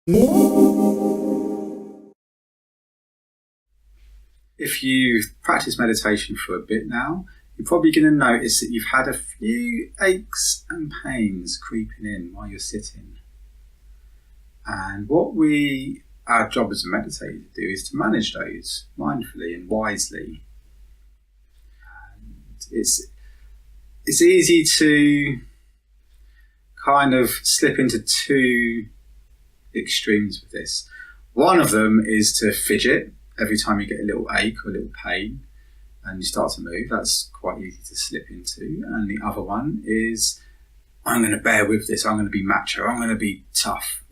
If you've practiced meditation for a bit now, you're probably going to notice that you've had a few aches and pains creeping in while you're sitting. And what our job as a meditator to do is to manage those mindfully and wisely. And it's easy to kind of slip into two extremes with this. One of them is to fidget every time you get a little ache or a little pain and you start to move. That's quite easy to slip into. And the other one is, I'm going to bear with this, I'm going to be macho, I'm going to be tough.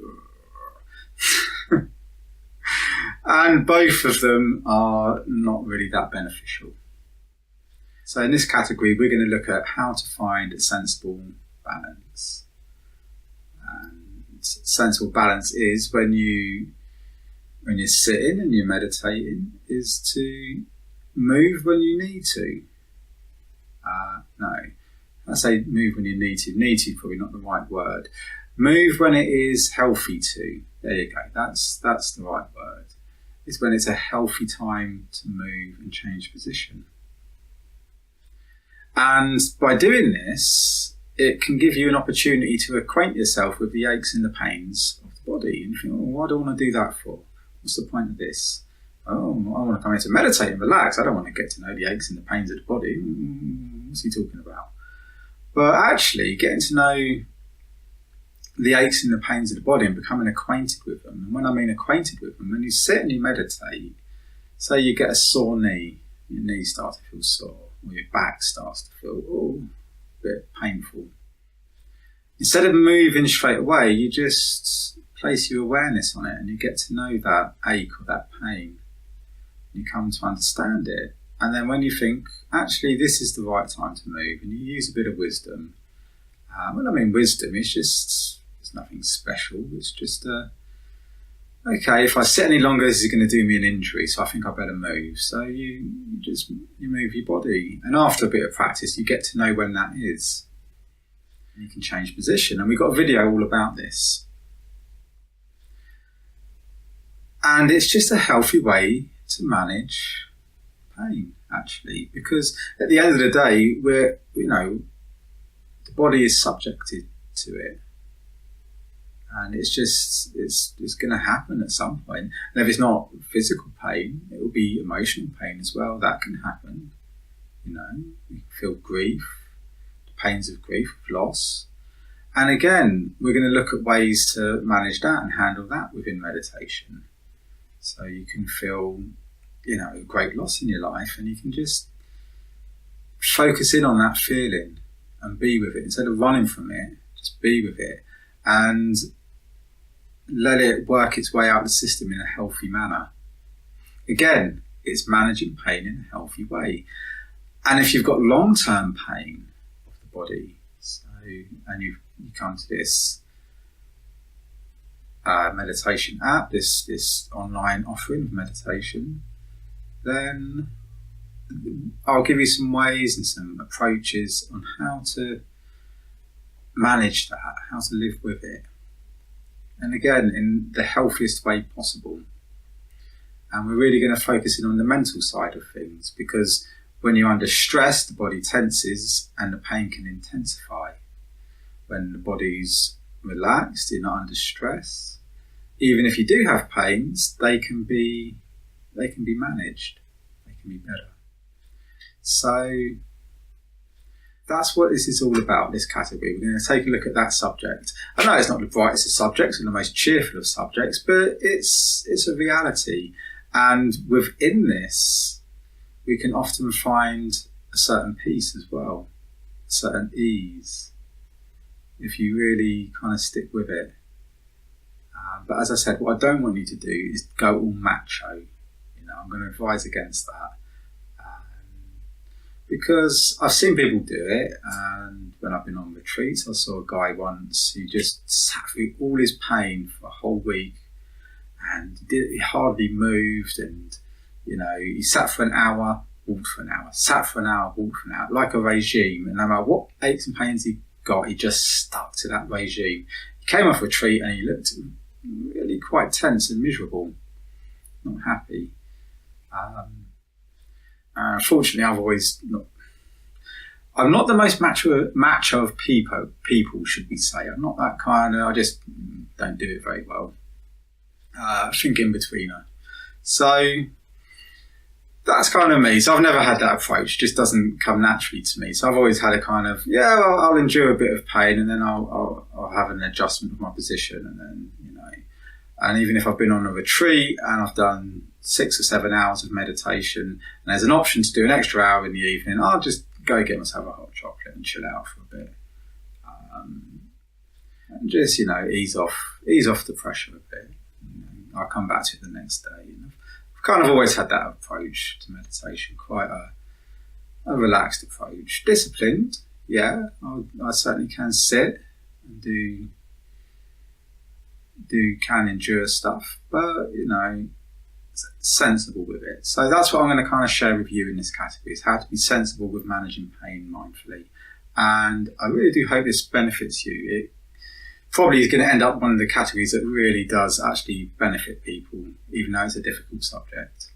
And both of them are not really that beneficial. So in this category, we're going to look at how to find a sensible balance. And sensible balance is when you're sitting and you're meditating, is to move when you need to. I say move when you need to. Need to probably not the right word. Move when it is healthy to. There you go. That's the right word. It's when it's a healthy time to move and change position. And by doing this, it can give you an opportunity to acquaint yourself with the aches and the pains of the body. And you think, what do I want to do that for? What's the point of this? Oh, I want to come here to meditate and relax. I don't want to get to know the aches and the pains of the body. What's he talking about? But actually, getting to know the aches and the pains of the body and becoming acquainted with them. And when I mean acquainted with them, when you sit and you meditate, say you get a sore knee, your knees start to feel sore, or your back starts to feel a bit painful. Instead of moving straight away, you just place your awareness on it and you get to know that ache or that pain. You come to understand it. And then when you think, actually, this is the right time to move, and you use a bit of wisdom. When I mean wisdom, it's nothing special. It's just, okay, if I sit any longer, this is going to do me an injury, so I think I better move. So you move your body. And after a bit of practice, you get to know when that is. And you can change position. And we've got a video all about this. And it's just a healthy way to manage pain, actually, because at the end of the day, the body is subjected to it, and it's going to happen at some point. And if it's not physical pain, it will be emotional pain as well. That can happen. You can feel grief, the pains of grief, of loss, and again, we're going to look at ways to manage that and handle that within meditation. So you can feel, a great loss in your life, and you can just focus in on that feeling and be with it. Instead of running from it, just be with it and let it work its way out the system in a healthy manner. Again, it's managing pain in a healthy way. And if you've got long-term pain of the body, and you come to this meditation app, this online offering of meditation, then I'll give you some ways and some approaches on how to manage that, how to live with it. And again, in the healthiest way possible. And we're really going to focus in on the mental side of things, because when you're under stress, the body tenses and the pain can intensify. When the body's relaxed, you're not under stress. Even if you do have pains, they can be managed. They can be better. So that's what this is all about, this category. We're going to take a look at that subject. I know it's not the brightest of subjects and the most cheerful of subjects, but it's a reality. And within this, we can often find a certain peace as well, a certain ease, if you really kind of stick with it. But as I said, what I don't want you to do is go all macho. I'm going to advise against that. Because I've seen people do it, and when I've been on retreats, I saw a guy once who just sat through all his pain for a whole week, and he hardly moved, and he sat for an hour, walked for an hour, sat for an hour, walked for an hour, like a regime. And no matter what aches and pains he got, he just stuck to that regime. He came off retreat and he looked really be quite tense and miserable, not happy. Fortunately, I'm not the most macho of people, should we say. I'm not that kind of, I just don't do it very well. I think in betweener. So that's kind of me. So I've never had that approach. It just doesn't come naturally to me. So I've always had a kind of, I'll endure a bit of pain, and then I'll have an adjustment of my position, and then, and even if I've been on a retreat and I've done 6 or 7 hours of meditation, and there's an option to do an extra hour in the evening, I'll just go get myself a hot chocolate and chill out for a bit. And just, ease off the pressure a bit. I'll come back to it the next day. I've kind of always had that approach to meditation, quite a relaxed approach. Disciplined, yeah, I certainly can sit and can endure stuff, but, sensible with it. So that's what I'm going to kind of share with you in this category, is how to be sensible with managing pain mindfully. And I really do hope this benefits you. It probably is going to end up one of the categories that really does actually benefit people, even though it's a difficult subject.